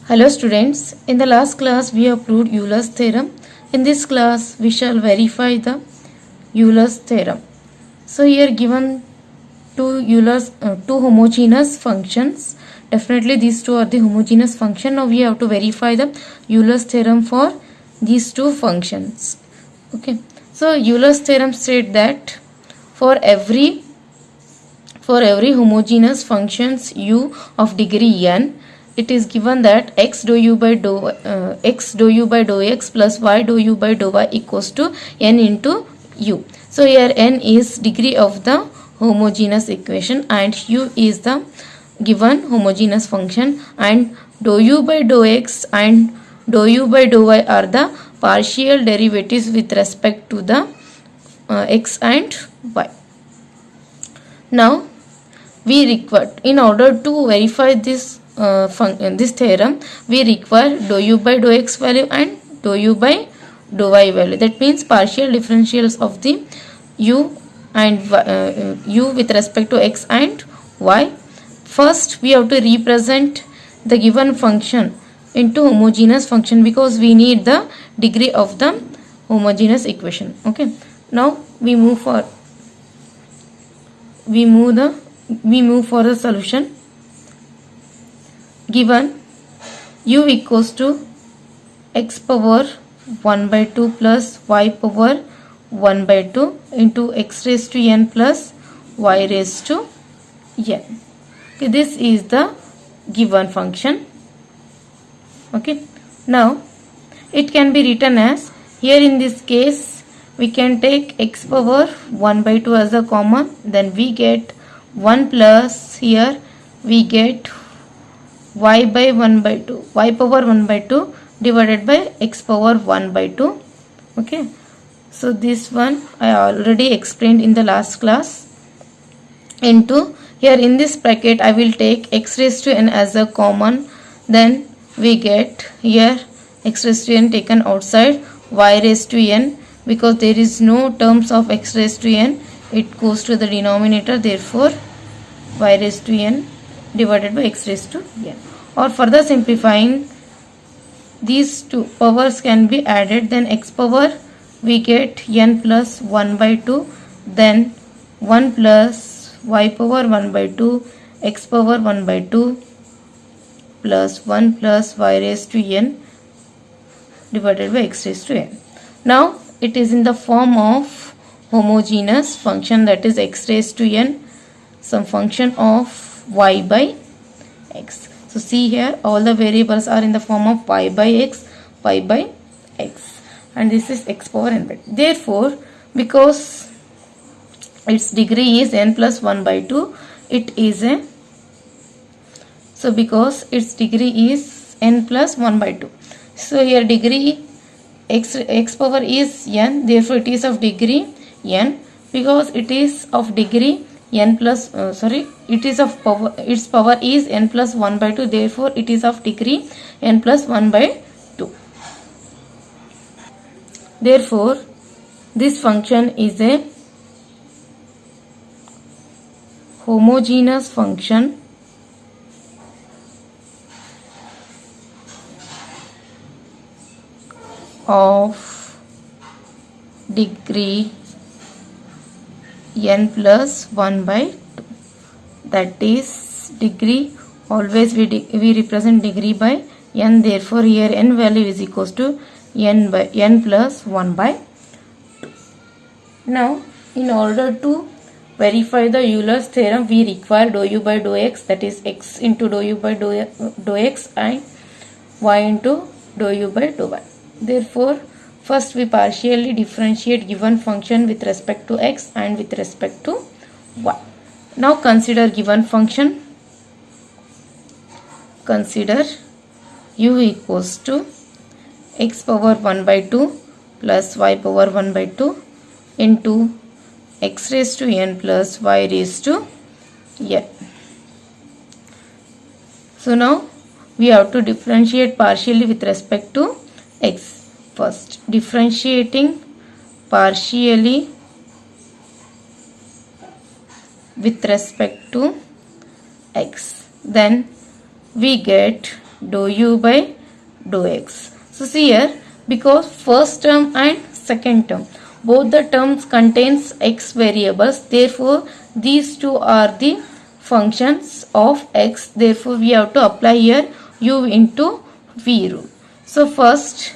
Hello students, in the last class we have proved Euler's theorem. In this class we shall verify the Euler's theorem. So here given two homogeneous functions. Definitely these two are the homogeneous function. Now we have to verify the Euler's theorem for these two functions. Okay. So Euler's theorem states that for every homogeneous functions u of degree n, it is given that x dou u by dou x plus y dou u by dou y equals to n into u. So here n is degree of the homogeneous equation and u is the given homogeneous function, and dou u by dou x and dou u by dou y are the partial derivatives with respect to the x and y. Now we require, in order to verify this theorem, we require dou u by dou x value and dou u by dou y value. That means partial differentials of the u and u with respect to x and y. First we have to represent the given function into homogeneous function because we need the degree of the homogeneous equation. Okay. Now we move for the solution. Given u equals to x power 1 by 2 plus y power 1 by 2 into x raised to n plus y raised to n. Okay, this is the given function. Okay. Now it can be written as, here in this case we can take x power 1 by 2 as a common, then we get 1 plus, here we get y by 1 by 2, y power 1 by 2 divided by x power 1 by 2. Okay. So this one I already explained in the last class. Into, here in this bracket I will take x raised to n as a common, then we get here x raised to n taken outside, y raised to n, because there is no terms of x raised to n, it goes to the denominator, therefore y raised to n divided by x raised to n. Or further simplifying, these two powers can be added, then x power we get n plus 1 by 2, then 1 plus y power 1 by 2, x power 1 by 2 plus 1 plus y raised to n divided by x raised to n. Now it is in the form of homogeneous function, that is x raised to n some function of y by x. So see here all the variables are in the form of y by x, and this is x power n by 2. Therefore, because its degree is n plus 1 by 2, it is a, so because its degree is n plus 1 by 2. So here degree x power is n, therefore it is of degree n, because it is of degree n plus it is of power, its power is n plus 1 by 2, therefore it is of degree n plus 1 by 2. Therefore this function is a homogeneous function of degree n plus 1 by 2. That is degree, always we represent degree by n, therefore here n value is equals to n plus 1 by 2. Now in order to verify the Euler's theorem, we require dou u by dou x, that is x into dou u by dou x and y into dou u by dou y. Therefore first we partially differentiate given function with respect to x and with respect to y. Now consider given function. Consider u equals to x power 1 by 2 plus y power 1 by 2 into x raised to n plus y raised to n. So now we have to differentiate partially with respect to x. First, differentiating partially with respect to x. Then we get dou u by dou x. So see here, because first term and second term, both the terms contains x variables, therefore these two are the functions of x, therefore we have to apply here u into v rule. So first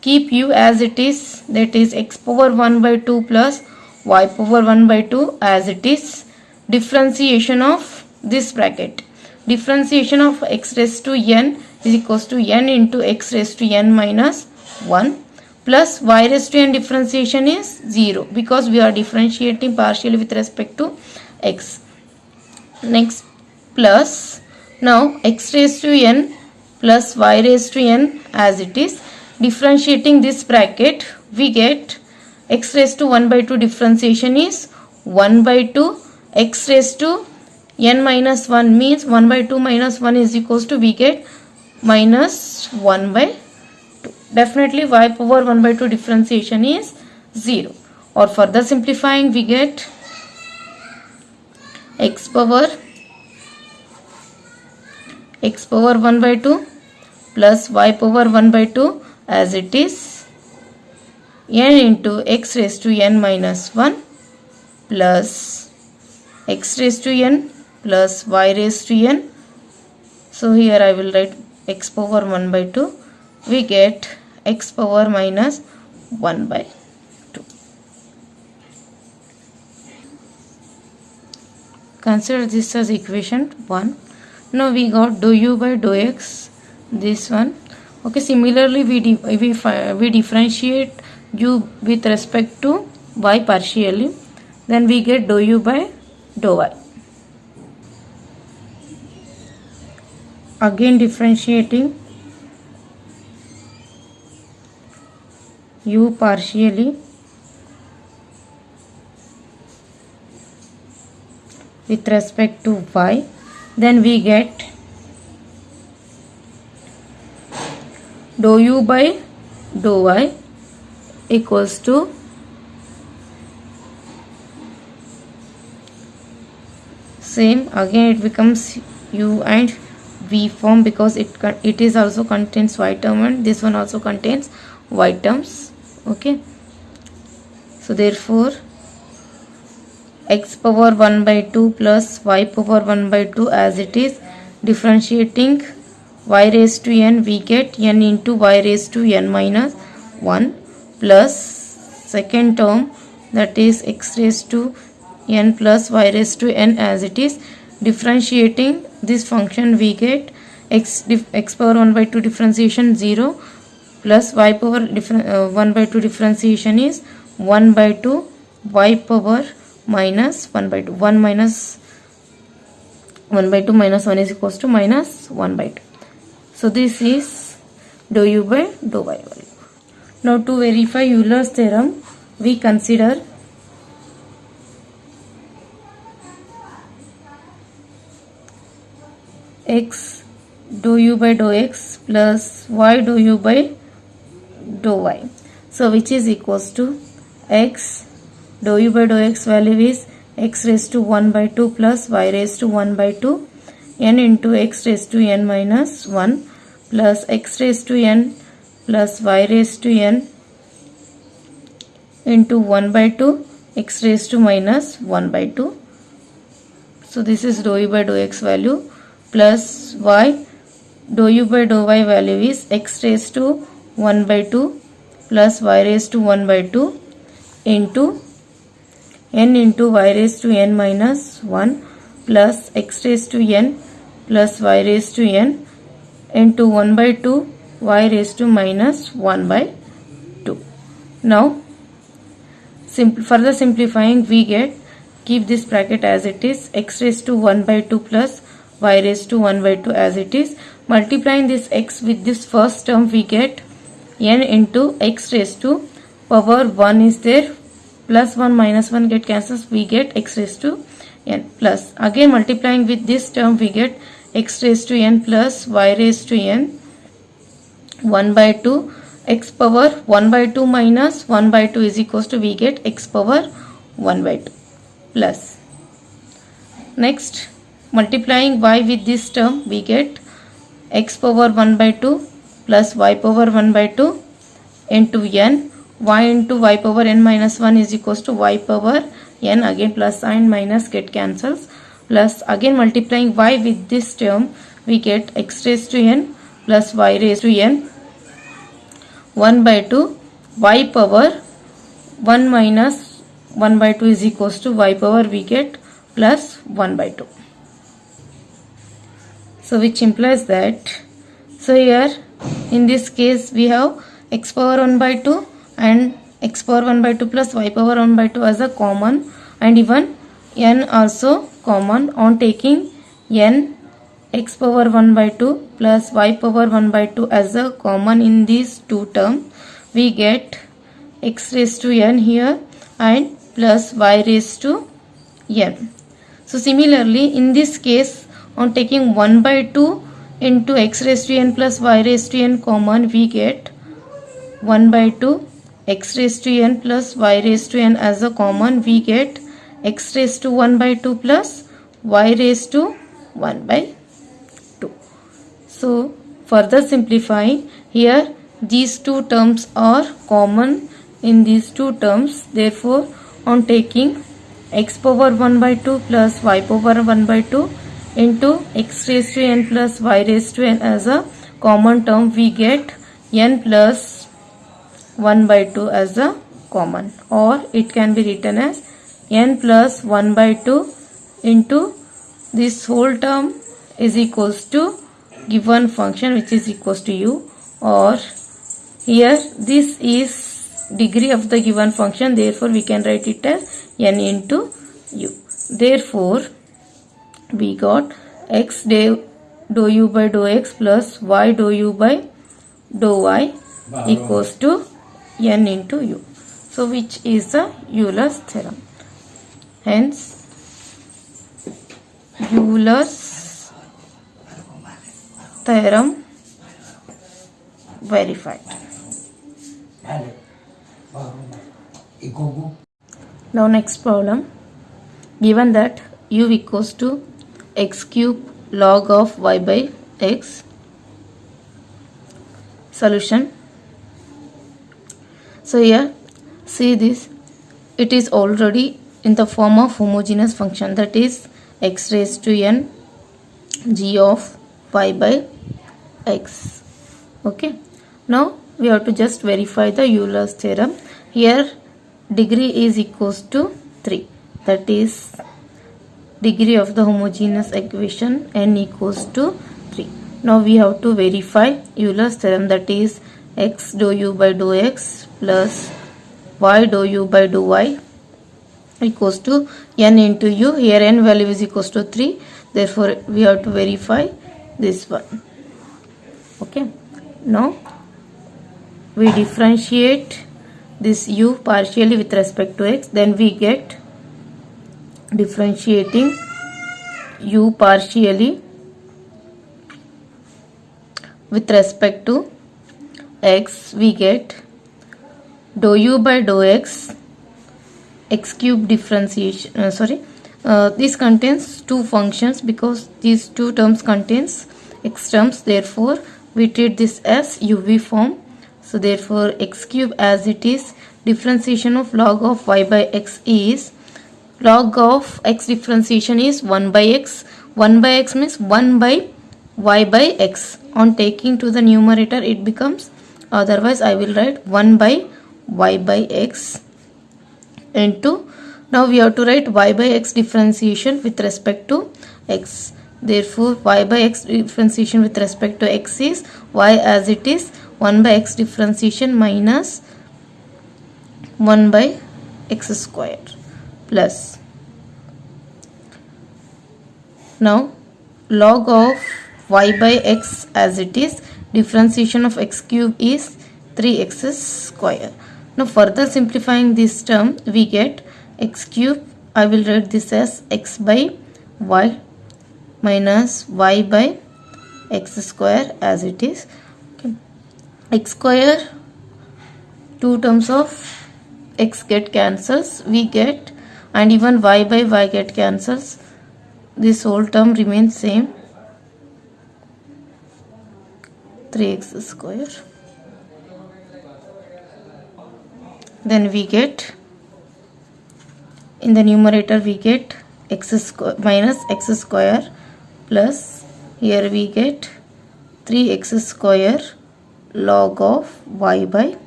keep u as it is, that is x power 1 by 2 plus y power 1 by 2 as it is. Differentiation of this bracket, differentiation of x raised to n is equals to n into x raised to n minus 1 plus y raised to n differentiation is 0 because we are differentiating partially with respect to x. Next plus, now x raised to n plus y raised to n as it is. Differentiating this bracket, we get x raised to 1 by 2 differentiation is 1 by 2, x raised to n minus 1 means 1 by 2 minus 1 is equals to, we get minus 1 by 2. Definitely y power 1 by 2 differentiation is 0. Or further simplifying, we get x power 1 by 2 plus y power 1 by 2 as it is n into x raised to n minus 1 plus x raised to n plus y raised to n. So here I will write x power 1 by 2. We get x power minus 1 by 2. Consider this as equation 1. Now we got dou u by dou x, this one. Okay, similarly we differentiate u with respect to y partially. Then we get dou u by dou y. Again differentiating u partially with respect to y. Then we get dou u by dou y equals to same, again it becomes u and v form because it is also contains y term and this one also contains y terms. Okay, so therefore x power 1 by 2 plus y power 1 by 2 as it is. Differentiating y raised to n, we get n into y raised to n minus 1 plus second term, that is x raised to n plus y raised to n as it is. Differentiating this function, we get x power 1 by 2 differentiation 0 plus y power 1 by 2 differentiation is 1 by 2 y power minus 1 by 2. 1 minus 1 by 2 minus 1 is equals to minus 1 by 2. So this is dou u by dou y value. Now to verify Euler's theorem, we consider x dou u by dou x plus y dou u by dou y. So which is equals to x dou u by dou x value is x raised to 1 by 2 plus y raised to 1 by 2 n into x raised to n minus 1 plus x raised to n plus y raised to n into 1 by 2 x raised to minus 1 by 2. So this is dou u by dou x value plus y dou u by dou y value is x raised to 1 by 2 plus y raised to 1 by 2 into n into y raised to n minus 1 plus x raised to n plus y raised to n into 1 by 2 y raised to minus 1 by 2. Now further simplifying, we get, keep this bracket as it is, x raised to 1 by 2 plus y raised to 1 by 2 as it is. Multiplying this x with this first term, we get n into x raised to power 1 is there, plus 1 minus 1 get cancels, we get x raised to n plus, again multiplying with this term, we get x raised to n plus y raised to n 1 by 2 x power 1 by 2 minus 1 by 2 is equals to we get x power 1 by 2 plus. Next, multiplying y with this term we get x power 1 by 2 plus y power 1 by 2 into n. Y into y power n minus 1 is equals to y power n, again plus and minus get cancels, plus again multiplying y with this term we get x raised to n plus y raised to n 1 by 2 y power 1 minus 1 by 2 is equals to y power we get plus 1 by 2. So which implies that, so here in this case we have x power 1 by 2 and x power 1 by 2 plus y power 1 by 2 as a common, and even n also common. On taking n x power 1 by 2 plus y power 1 by 2 as a common in these two terms, we get x raised to n here and plus y raised to n. So similarly in this case, on taking 1 by 2 into x raised to n plus y raised to n common, we get 1 by 2 x raised to n plus y raised to n as a common, we get x raised to 1 by 2 plus y raised to 1 by 2. So further simplifying, here these two terms are common in these two terms, therefore on taking x power 1 by 2 plus y power 1 by 2 into x raised to n plus y raised to n as a common term, we get n plus 1 by 2 as a common, or it can be written as n plus 1 by 2 into this whole term is equals to given function which is equals to u, or here this is degree of the given function, therefore we can write it as n into u. Therefore we got x dou u by dou x plus y dou u by dou y equals to n into u. So which is the Euler's theorem. Hence Euler's theorem verified. Now next problem, given that u equals to x cube log of y by x. Solution. So here see this, it is already in the form of homogeneous function, that is x raised to n g of y by x. Okay, now we have to just verify the Euler's theorem. Here degree is equals to 3, that is degree of the homogeneous equation n equals to 3. Now we have to verify Euler's theorem, that is x dou u by dou x plus y dou u by dou y equals to n into u. Here n value is equals to 3, therefore we have to verify this one. Okay, now we differentiate this u partially with respect to x, then we get differentiating u partially with respect to x, we get dou u by dou x x cube differentiation, this contains two functions because these two terms contains x terms, therefore we treat this as uv form. So therefore x cube as it is, differentiation of log of y by x is, log of x differentiation is 1 by x, 1 by x means 1 by y by x. On taking to the numerator it becomes, otherwise I will write 1 by y by x into, now we have to write y by x differentiation with respect to x. Therefore y by x differentiation with respect to x is y as it is 1 by x differentiation minus 1 by x square plus, now log of y by x as it is, differentiation of x cube is 3x square. Now further simplifying this term we get x cube, I will write this as x by y minus y by x square as it is. Okay. X square, two terms of x get cancels, we get, and even y by y get cancels, this whole term remains same, 3x square. Then we get, in the numerator we get x square minus x square plus, here we get 3x square log of y by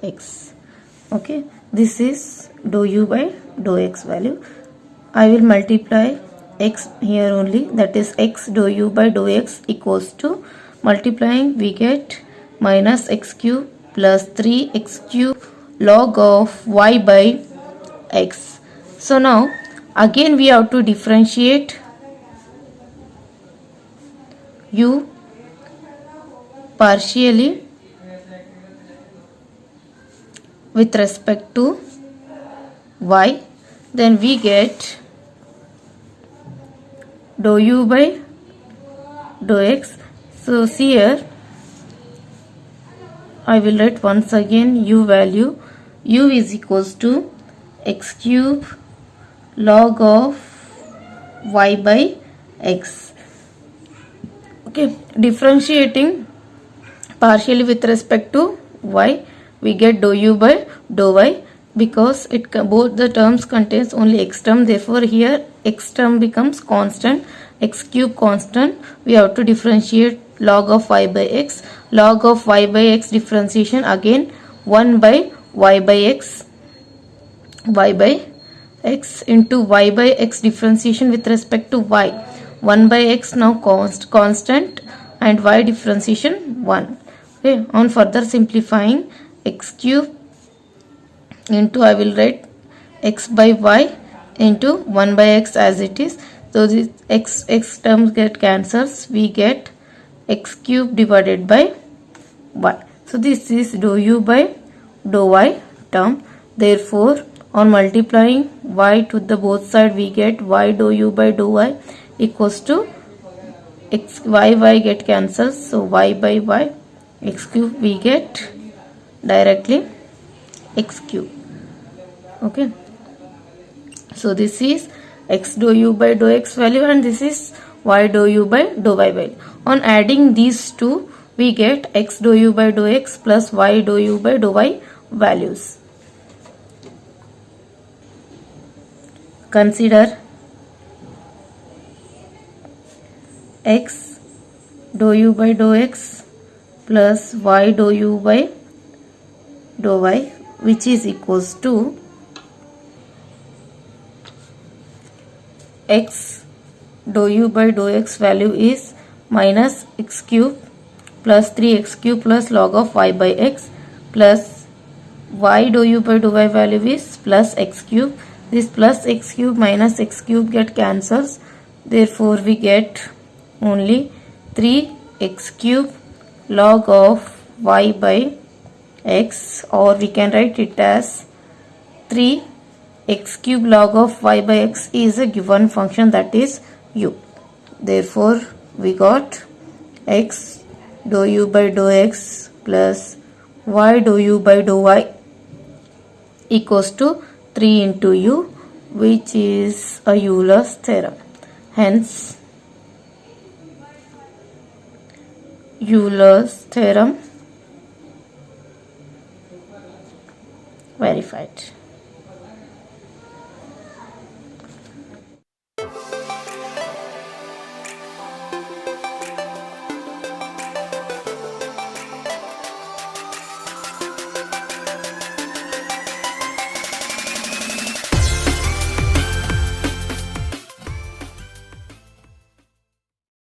x. Okay, this is dou u by dou x value. I will multiply x here only, that is x dou u by dou x equals to, multiplying we get minus x cube plus 3x cube log of y by x. So now again we have to differentiate u partially with respect to y. Then we get dou u by dou x. So here I will write once again u value. U is equals to x cube log of y by x. Okay, differentiating partially with respect to y, we get dou u by dou y, because it both the terms contains only x term, therefore here x term becomes constant, x cube constant. We have to differentiate log of y by x. Log of y by x differentiation, again 1 by y by x, y by x into y by x differentiation with respect to y, 1 by x now constant, and y differentiation 1. Okay, on further simplifying, x cube into, I will write x by y into 1 by x as it is. So this x terms get cancels, we get x cube divided by y. So this is dou u by dou y term. Therefore on multiplying y to the both side, we get y dou u by dou y equals to x, y get cancels, so y by y, x cube we get directly x cube. Okay, so this is x dou u by dou x value, and this is y dou u by dou y value. On adding these two, we get x dou u by dou x plus y dou u by dou y values. Consider x dou u by dou x plus y dou u by dou y, which is equals to x dou u by dou x value is minus x cube plus 3x cube plus log of y by x, plus y dou u by dou y value is plus x cube. This plus x cube minus x cube get cancels, therefore we get only 3x cube log of y by x, or we can write it as 3x cube log of y by x is a given function, that is u. Therefore we got x dou u by dou x plus y dou u by dou y equals to 3 into u, which is a Euler's theorem. Hence Euler's theorem verified.